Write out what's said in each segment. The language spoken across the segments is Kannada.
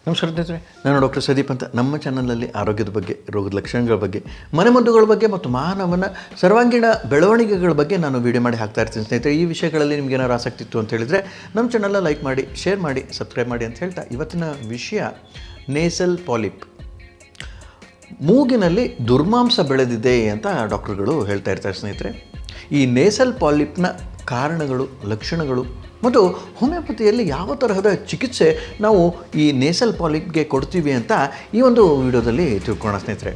ನಮಸ್ಕಾರ ಸ್ನೇಹಿತರೆ, ನಾನು ಡಾಕ್ಟರ್ ಸದೀಪ್ ಅಂತ. ನಮ್ಮ ಚಾನಲಲ್ಲಿ ಆರೋಗ್ಯದ ಬಗ್ಗೆ, ರೋಗದ ಲಕ್ಷಣಗಳ ಬಗ್ಗೆ, ಮನೆಮದ್ದುಗಳ ಬಗ್ಗೆ ಮತ್ತು ಮಾನವನ ಸರ್ವಾಂಗೀಣ ಬೆಳವಣಿಗೆಗಳ ಬಗ್ಗೆ ನಾನು ವಿಡಿಯೋ ಮಾಡಿ ಹಾಕ್ತಾ ಇರ್ತೀನಿ ಸ್ನೇಹಿತರೆ. ಈ ವಿಷಯಗಳಲ್ಲಿ ನಿಮ್ಗೆ ಏನಾರು ಆಸಕ್ತಿ ಇತ್ತು ಅಂತ ಹೇಳಿದರೆ ನಮ್ಮ ಚಾನಲ್ನ ಲೈಕ್ ಮಾಡಿ, ಶೇರ್ ಮಾಡಿ, ಸಬ್ಸ್ಕ್ರೈಬ್ ಮಾಡಿ ಅಂತ ಹೇಳ್ತಾ ಇವತ್ತಿನ ವಿಷಯ ನೇಸಲ್ ಪಾಲಿಪ್. ಮೂಗಿನಲ್ಲಿ ದುರ್ಮಾಂಸ ಬೆಳೆದಿದೆ ಅಂತ ಡಾಕ್ಟರ್ಗಳು ಹೇಳ್ತಾ ಇರ್ತಾರೆ ಸ್ನೇಹಿತರೆ. ಈ ನೇಸಲ್ ಪಾಲಿಪ್ನ ಕಾರಣಗಳು, ಲಕ್ಷಣಗಳು ಮತ್ತು ಹೋಮಿಯೋಪತಿಯಲ್ಲಿ ಯಾವ ತರಹದ ಚಿಕಿತ್ಸೆ ನಾವು ಈ ನೇಸಲ್ ಪಾಲಿಪ್ಗೆ ಕೊಡ್ತೀವಿ ಅಂತ ಈ ಒಂದು ವಿಡಿಯೋದಲ್ಲಿ ತಿಳ್ಕೊಳ್ಳೋಣ ಸ್ನೇಹಿತರೆ.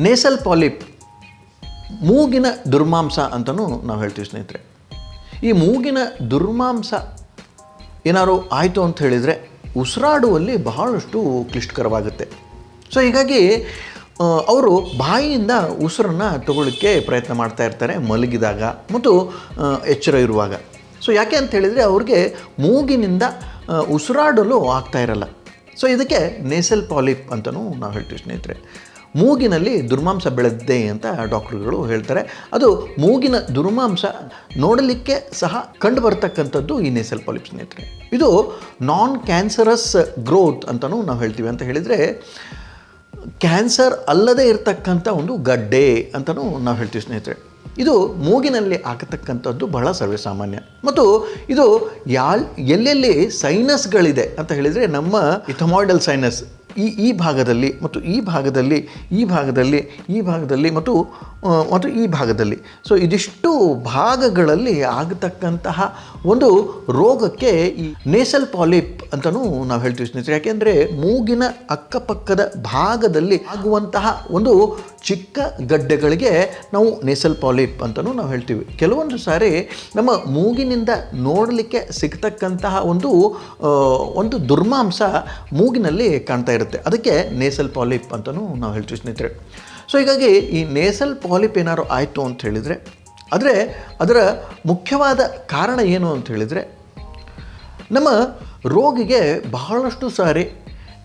ನೇಸಲ್ ಪಾಲಿಪ್ ಮೂಗಿನ ದುರ್ಮಾಂಸ ಅಂತಲೂ ನಾವು ಹೇಳ್ತೀವಿ ಸ್ನೇಹಿತರೆ. ಈ ಮೂಗಿನ ದುರ್ಮಾಂಸ ಏನಾದ್ರು ಆಯಿತು ಅಂತ ಹೇಳಿದರೆ ಉಸಿರಾಡುವಲ್ಲಿ ಬಹಳಷ್ಟು ಕ್ಲಿಷ್ಟಕರವಾಗುತ್ತೆ. ಸೊ ಹೀಗಾಗಿ ಅವರು ಬಾಯಿಯಿಂದ ಉಸಿರನ್ನು ತಗೊಳ್ಳಿಕ್ಕೆ ಪ್ರಯತ್ನ ಮಾಡ್ತಾ ಇರ್ತಾರೆ ಮಲಗಿದಾಗ ಮತ್ತು ಎಚ್ಚರ ಇರುವಾಗ. ಸೊ ಯಾಕೆ ಅಂತ ಹೇಳಿದರೆ ಅವ್ರಿಗೆ ಮೂಗಿನಿಂದ ಉಸಿರಾಡಲು ಆಗ್ತಾ ಇರಲ್ಲ. ಸೊ ಇದಕ್ಕೆ ನೇಸಲ್ ಪಾಲಿಪ್ ಅಂತಲೂ ನಾವು ಹೇಳ್ತೀವಿ ಸ್ನೇಹಿತರೆ. ಮೂಗಿನಲ್ಲಿ ದುರ್ಮಾಂಸ ಬೆಳೆದಿದೆ ಅಂತ ಡಾಕ್ಟರ್ಗಳು ಹೇಳ್ತಾರೆ. ಅದು ಮೂಗಿನ ದುರ್ಮಾಂಸ ನೋಡಲಿಕ್ಕೆ ಸಹ ಕಂಡು ಬರ್ತಕ್ಕಂಥದ್ದು ಈ ನೇಸಲ್ ಪಾಲಿಪ್ ಸ್ನೇಹಿತರೆ. ಇದು ನಾನ್ ಕ್ಯಾನ್ಸರಸ್ ಗ್ರೋತ್ ಅಂತಲೂ ನಾವು ಹೇಳ್ತೀವಿ. ಅಂತ ಹೇಳಿದರೆ ಕ್ಯಾನ್ಸರ್ ಅಲ್ಲದೇ ಇರತಕ್ಕಂಥ ಒಂದು ಗಡ್ಡೆ ಅಂತಲೂ ನಾವು ಹೇಳ್ತೀವಿ ಸ್ನೇಹಿತರೆ. ಇದು ಮೂಗಿನಲ್ಲಿ ಆಗತಕ್ಕಂಥದ್ದು ಬಹಳ ಸರ್ವೇಸಾಮಾನ್ಯ. ಮತ್ತು ಇದು ಎಲ್ಲೆಲ್ಲಿ ಸೈನಸ್ಗಳಿದೆ ಅಂತ ಹೇಳಿದರೆ ನಮ್ಮ ಇಥಮಾಯ್ಡಲ್ ಸೈನಸ್ ಈ ಭಾಗದಲ್ಲಿ ಮತ್ತು ಈ ಭಾಗದಲ್ಲಿ, ಈ ಭಾಗದಲ್ಲಿ, ಈ ಭಾಗದಲ್ಲಿ ಮತ್ತು ಈ ಭಾಗದಲ್ಲಿ. ಸೊ ಇದಿಷ್ಟು ಭಾಗಗಳಲ್ಲಿ ಆಗತಕ್ಕಂತಹ ಒಂದು ರೋಗಕ್ಕೆ ಈ ನೇಸಲ್ ಪಾಲಿಪ್ ಅಂತಲೂ ನಾವು ಹೇಳ್ತೀವಿ ಸ್ನೇಹಿತರೆ. ಯಾಕೆಂದರೆ ಮೂಗಿನ ಅಕ್ಕಪಕ್ಕದ ಭಾಗದಲ್ಲಿ ಆಗುವಂತಹ ಒಂದು ಚಿಕ್ಕ ಗಡ್ಡೆಗಳಿಗೆ ನಾವು ನೇಸಲ್ ಪಾಲಿಪ್ ಅಂತಲೂ ನಾವು ಹೇಳ್ತೀವಿ. ಕೆಲವೊಂದು ಸಾರಿ ನಮ್ಮ ಮೂಗಿನಿಂದ ನೋಡಲಿಕ್ಕೆ ಸಿಗ್ತಕ್ಕಂತಹ ಒಂದು ದುರ್ಮಾಂಸ ಮೂಗಿನಲ್ಲಿ ಕಾಣ್ತಾ ಇರುತ್ತೆ. ಅದಕ್ಕೆ ನೇಸಲ್ ಪಾಲಿಪ್ ಅಂತಲೂ ನಾವು ಹೇಳ್ತೀವಿ ಸ್ನೇಹಿತರೆ. ಸೊ ಹೀಗಾಗಿ ಈ ನೇಸಲ್ ಪಾಲಿಪ್ ಏನಾದ್ರು ಆಯಿತು ಅಂತ ಹೇಳಿದರೆ ಅದರ ಮುಖ್ಯವಾದ ಕಾರಣ ಏನು ಅಂತ ಹೇಳಿದರೆ, ನಮ್ಮ ರೋಗಿಗೆ ಬಹಳಷ್ಟು ಸಾರಿ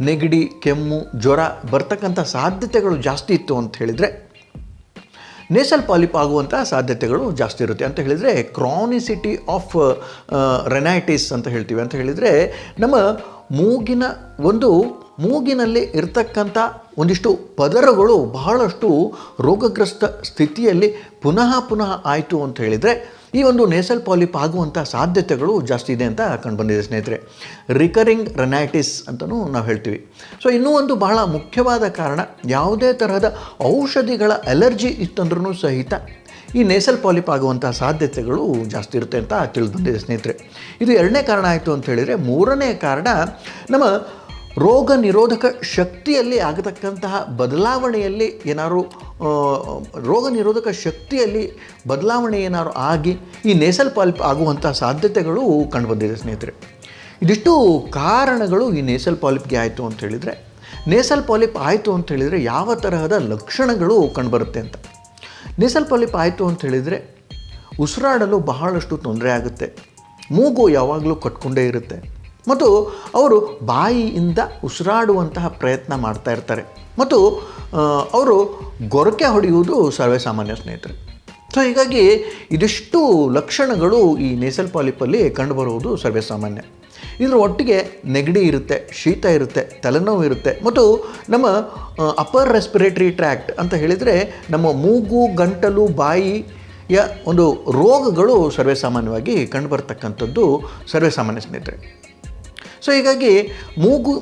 ನೆಗಡಿ, ಕೆಮ್ಮು, ಜ್ವರ ಬರ್ತಕ್ಕಂಥ ಸಾಧ್ಯತೆಗಳು ಜಾಸ್ತಿ ಇತ್ತು ಅಂತ ಹೇಳಿದರೆ ನೇಸಲ್ ಪಾಲಿಪ್ ಆಗುವಂಥ ಸಾಧ್ಯತೆಗಳು ಜಾಸ್ತಿ ಇರುತ್ತೆ. ಅಂತ ಹೇಳಿದರೆ ಕ್ರಾನಿಸಿಟಿ ಆಫ್ ರೆನೈಟಿಸ್ ಅಂತ ಹೇಳ್ತೀವಿ. ಅಂತ ಹೇಳಿದರೆ ನಮ್ಮ ಮೂಗಿನಲ್ಲಿ ಇರ್ತಕ್ಕಂಥ ಒಂದಿಷ್ಟು ಪದರಗಳು ಬಹಳಷ್ಟು ರೋಗಗ್ರಸ್ತ ಸ್ಥಿತಿಯಲ್ಲಿ ಪುನಃ ಆಯಿತು ಅಂತ ಹೇಳಿದರೆ ಈ ಒಂದು ನೇಸಲ್ ಪಾಲಿಪ್ ಆಗುವಂಥ ಸಾಧ್ಯತೆಗಳು ಜಾಸ್ತಿ ಇದೆ ಅಂತ ಕಂಡುಬಂದಿದೆ ಸ್ನೇಹಿತರೆ. ರಿಕರಿಂಗ್ ರೆನೈಟಿಸ್ ಅಂತಲೂ ನಾವು ಹೇಳ್ತೀವಿ. ಸೊ ಇನ್ನೂ ಒಂದು ಬಹಳ ಮುಖ್ಯವಾದ ಕಾರಣ, ಯಾವುದೇ ತರಹದ ಔಷಧಿಗಳ ಅಲರ್ಜಿ ಇತ್ತಂದ್ರೂ ಸಹಿತ ಈ ನೇಸಲ್ ಪಾಲಿಪ್ ಆಗುವಂಥ ಸಾಧ್ಯತೆಗಳು ಜಾಸ್ತಿ ಇರುತ್ತೆ ಅಂತ ತಿಳಿದು ಬಂದಿದೆ ಸ್ನೇಹಿತರೆ. ಇದು ಎರಡನೇ ಕಾರಣ ಆಯಿತು ಅಂತ ಹೇಳಿದರೆ, ಮೂರನೇ ಕಾರಣ ನಮ್ಮ ರೋಗ ನಿರೋಧಕ ಶಕ್ತಿಯಲ್ಲಿ ಆಗತಕ್ಕಂತಹ ಬದಲಾವಣೆಯಲ್ಲಿ ರೋಗ ನಿರೋಧಕ ಶಕ್ತಿಯಲ್ಲಿ ಬದಲಾವಣೆ ಏನಾದ್ರು ಆಗಿ ಈ ನೇಸಲ್ ಪಾಲಿಪ್ ಆಗುವಂಥ ಸಾಧ್ಯತೆಗಳು ಕಂಡುಬಂದಿದೆ ಸ್ನೇಹಿತರೆ. ಇದಿಷ್ಟು ಕಾರಣಗಳು ಈ ನೇಸಲ್ ಪಾಲಿಪ್ಗೆ ಆಯಿತು ಅಂತ ಹೇಳಿದರೆ. ನೇಸಲ್ ಪಾಲಿಪ್ ಆಯಿತು ಅಂತ ಹೇಳಿದರೆ ಯಾವ ತರಹದ ಲಕ್ಷಣಗಳು ಕಂಡುಬರುತ್ತೆ ಅಂತ. ನೇಸಲ್ ಪಾಲಿಪ್ ಆಯಿತು ಅಂತ ಹೇಳಿದರೆ ಉಸಿರಾಡಲು ಬಹಳಷ್ಟು ತೊಂದರೆ ಆಗುತ್ತೆ. ಮೂಗು ಯಾವಾಗಲೂ ಕಟ್ಕೊಂಡೇ ಇರುತ್ತೆ ಮತ್ತು ಅವರು ಬಾಯಿಯಿಂದ ಉಸಿರಾಡುವಂತಹ ಪ್ರಯತ್ನ ಮಾಡ್ತಾ ಇರ್ತಾರೆ ಮತ್ತು ಅವರು ಗೊರಕೆ ಹೊಡೆಯುವುದು ಸರ್ವೇಸಾಮಾನ್ಯ ಸ್ನೇಹಿತರೆ. ಸೊ ಹೀಗಾಗಿ ಇದಿಷ್ಟು ಲಕ್ಷಣಗಳು ಈ ನೇಸಲ್ ಪಾಲಿಪಲ್ಲಿ ಕಂಡುಬರುವುದು ಸರ್ವೇಸಾಮಾನ್ಯ. ಇದರ ಒಟ್ಟಿಗೆ ನೆಗಡಿ ಇರುತ್ತೆ, ಶೀತ ಇರುತ್ತೆ, ತಲೆನೋವು ಇರುತ್ತೆ ಮತ್ತು ನಮ್ಮ ಅಪ್ಪರ್ ರೆಸ್ಪಿರೇಟರಿ ಟ್ರ್ಯಾಕ್ಟ್ ಅಂತ ಹೇಳಿದರೆ ನಮ್ಮ ಮೂಗು, ಗಂಟಲು, ಬಾಯಿಯ ಒಂದು ರೋಗಗಳು ಸರ್ವೇಸಾಮಾನ್ಯವಾಗಿ ಕಂಡುಬರ್ತಕ್ಕಂಥದ್ದು ಸರ್ವೇಸಾಮಾನ್ಯ ಸ್ನೇಹಿತರೆ. ಸೊ ಹೀಗಾಗಿ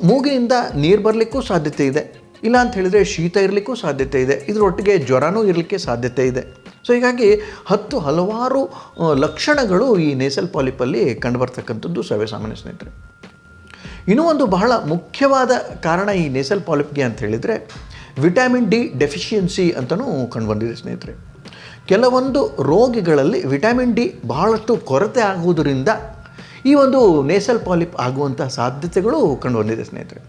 ಮೂಗಿನಿಂದ ನೀರು ಬರಲಿಕ್ಕೂ ಸಾಧ್ಯತೆ ಇದೆ, ಇಲ್ಲ ಅಂತ ಹೇಳಿದರೆ ಶೀತ ಇರಲಿಕ್ಕೂ ಸಾಧ್ಯತೆ ಇದೆ, ಇದರೊಟ್ಟಿಗೆ ಜ್ವರನೂ ಇರಲಿಕ್ಕೆ ಸಾಧ್ಯತೆ ಇದೆ. ಸೊ ಹೀಗಾಗಿ ಹಲವಾರು ಲಕ್ಷಣಗಳು ಈ ನೇಸಲ್ ಪಾಲಿಪಲ್ಲಿ ಕಂಡುಬರ್ತಕ್ಕಂಥದ್ದು ಸರ್ವೇಸಾಮಾನ್ಯ ಸ್ನೇಹಿತರೆ. ಇನ್ನೂ ಒಂದು ಬಹಳ ಮುಖ್ಯವಾದ ಕಾರಣ ಈ ನೇಸಲ್ ಪಾಲಿಪ್ಗೆ ಅಂತ ಹೇಳಿದರೆ ವಿಟಮಿನ್ ಡಿ ಡೆಫಿಷಿಯನ್ಸಿ ಅಂತಲೂ ಕಂಡುಬಂದಿದೆ ಸ್ನೇಹಿತರೆ. ಕೆಲವೊಂದು ರೋಗಿಗಳಲ್ಲಿ ವಿಟಮಿನ್ ಡಿ ಬಹಳಷ್ಟು ಕೊರತೆ ಆಗುವುದರಿಂದ ಈ ಒಂದು ನೇಸಲ್ ಪಾಲಿಪ್ ಆಗುವಂಥ ಸಾಧ್ಯತೆಗಳು ಕಂಡುಬಂದಿದೆ ಸ್ನೇಹಿತರೆ.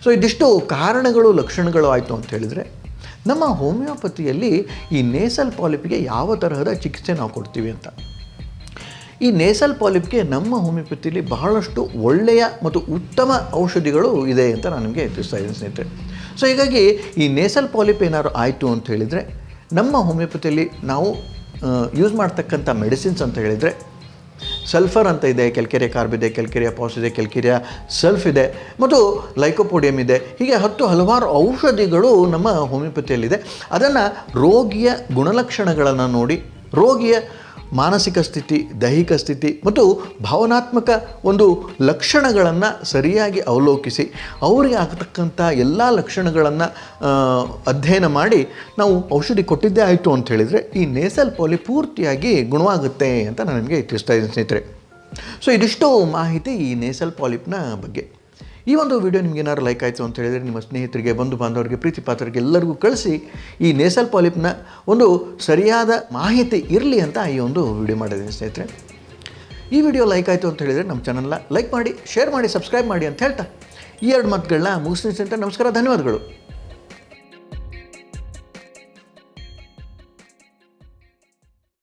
ಸೊ ಇದಿಷ್ಟು ಕಾರಣಗಳು, ಲಕ್ಷಣಗಳು ಆಯಿತು ಅಂತ ಹೇಳಿದರೆ ನಮ್ಮ ಹೋಮಿಯೋಪತಿಯಲ್ಲಿ ಈ ನೇಸಲ್ ಪಾಲಿಪ್ಗೆ ಯಾವ ತರಹದ ಚಿಕಿತ್ಸೆ ನಾವು ಕೊಡ್ತೀವಿ ಅಂತ. ಈ ನೇಸಲ್ ಪಾಲಿಪ್ಗೆ ನಮ್ಮ ಹೋಮಿಯೋಪತಿಲಿ ಬಹಳಷ್ಟು ಒಳ್ಳೆಯ ಮತ್ತು ಉತ್ತಮ ಔಷಧಿಗಳು ಇದೆ ಅಂತ ನಾನು ನಿಮಗೆ ತಿಳಿಸ್ತಾ ಇದ್ದೀನಿ ಸ್ನೇಹಿತರೆ. ಸೊ ಹೀಗಾಗಿ ಈ ನೇಸಲ್ ಪಾಲಿಪ್ ಏನಾದ್ರು ಆಯಿತು ಅಂತ ಹೇಳಿದರೆ ನಮ್ಮ ಹೋಮಿಯೋಪತಿಯಲ್ಲಿ ನಾವು ಯೂಸ್ ಮಾಡ್ತಕ್ಕಂಥ ಮೆಡಿಸಿನ್ಸ್ ಅಂತ ಹೇಳಿದರೆ ಸಲ್ಫರ್ ಅಂತ ಇದೆ, ಕ್ಯಾಲ್ಕೇರಿಯಾ ಕಾರ್ಬ್ ಇದೆ, ಕ್ಯಾಲ್ಕೇರಿಯಾ ಪಾಸ್ ಇದೆ, ಕ್ಯಾಲ್ಕೇರಿಯಾ ಸಲ್ಫ್ ಇದೆ ಮತ್ತು ಲೈಕೋಪೋಡಿಯಮ್ ಇದೆ. ಹೀಗೆ ಹಲವಾರು ಔಷಧಿಗಳು ನಮ್ಮ ಹೋಮಿಯೋಪತಿಯಲ್ಲಿದೆ. ಅದನ್ನು ರೋಗಿಯ ಗುಣಲಕ್ಷಣಗಳನ್ನು ನೋಡಿ, ರೋಗಿಯ ಮಾನಸಿಕ ಸ್ಥಿತಿ, ದೈಹಿಕ ಸ್ಥಿತಿ ಮತ್ತು ಭಾವನಾತ್ಮಕ ಒಂದು ಲಕ್ಷಣಗಳನ್ನು ಸರಿಯಾಗಿ ಅವಲೋಕಿಸಿ ಅವರಿಗೆ ಆಗತಕ್ಕಂಥ ಎಲ್ಲ ಲಕ್ಷಣಗಳನ್ನು ಅಧ್ಯಯನ ಮಾಡಿ ನಾವು ಔಷಧಿ ಕೊಟ್ಟಿದ್ದೇ ಆಯಿತು ಅಂತ ಹೇಳಿದರೆ ಈ ನೇಸಲ್ ಪಾಲಿಪ್ ಪೂರ್ತಿಯಾಗಿ ಗುಣವಾಗುತ್ತೆ ಅಂತ ನಾನು ನಿಮಗೆ ತಿಳಿಸ್ತಾ ಇದ್ದೀನಿ ಸ್ನೇಹಿತರೆ. ಸೊ ಇದಿಷ್ಟು ಮಾಹಿತಿ ಈ ನೇಸಲ್ ಪಾಲಿಪ್ನ ಬಗ್ಗೆ. ಈ ಒಂದು ವಿಡಿಯೋ ನಿಮ್ಗೆ ಏನಾದ್ರು ಲೈಕ್ ಆಯಿತು ಅಂತ ಹೇಳಿದರೆ ನಿಮ್ಮ ಸ್ನೇಹಿತರಿಗೆ, ಬಂಧು ಬಾಂಧವರಿಗೆ, ಪ್ರೀತಿ ಪಾತ್ರರಿಗೆ ಎಲ್ಲರಿಗೂ ಕಳಿಸಿ ಈ ನೇಸಲ್ ಪಾಲಿಪ್ನ ಒಂದು ಸರಿಯಾದ ಮಾಹಿತಿ ಇರಲಿ ಅಂತ ಈ ಒಂದು ವಿಡಿಯೋ ಮಾಡಿದ್ದೀನಿ ಸ್ನೇಹಿತರೆ. ಈ ವಿಡಿಯೋ ಲೈಕ್ ಆಯಿತು ಅಂತ ಹೇಳಿದರೆ ನಮ್ಮ ಚಾನಲ್ನ ಲೈಕ್ ಮಾಡಿ, ಶೇರ್ ಮಾಡಿ, ಸಬ್ಸ್ಕ್ರೈಬ್ ಮಾಡಿ ಅಂತ ಹೇಳ್ತಾ ಈ ಎರಡು ಮಾತುಗಳನ್ನ ಮುಗಿಸ್ತೀನಿ ಸ್ನೇಹಿತರೆ. ನಮಸ್ಕಾರ, ಧನ್ಯವಾದಗಳು.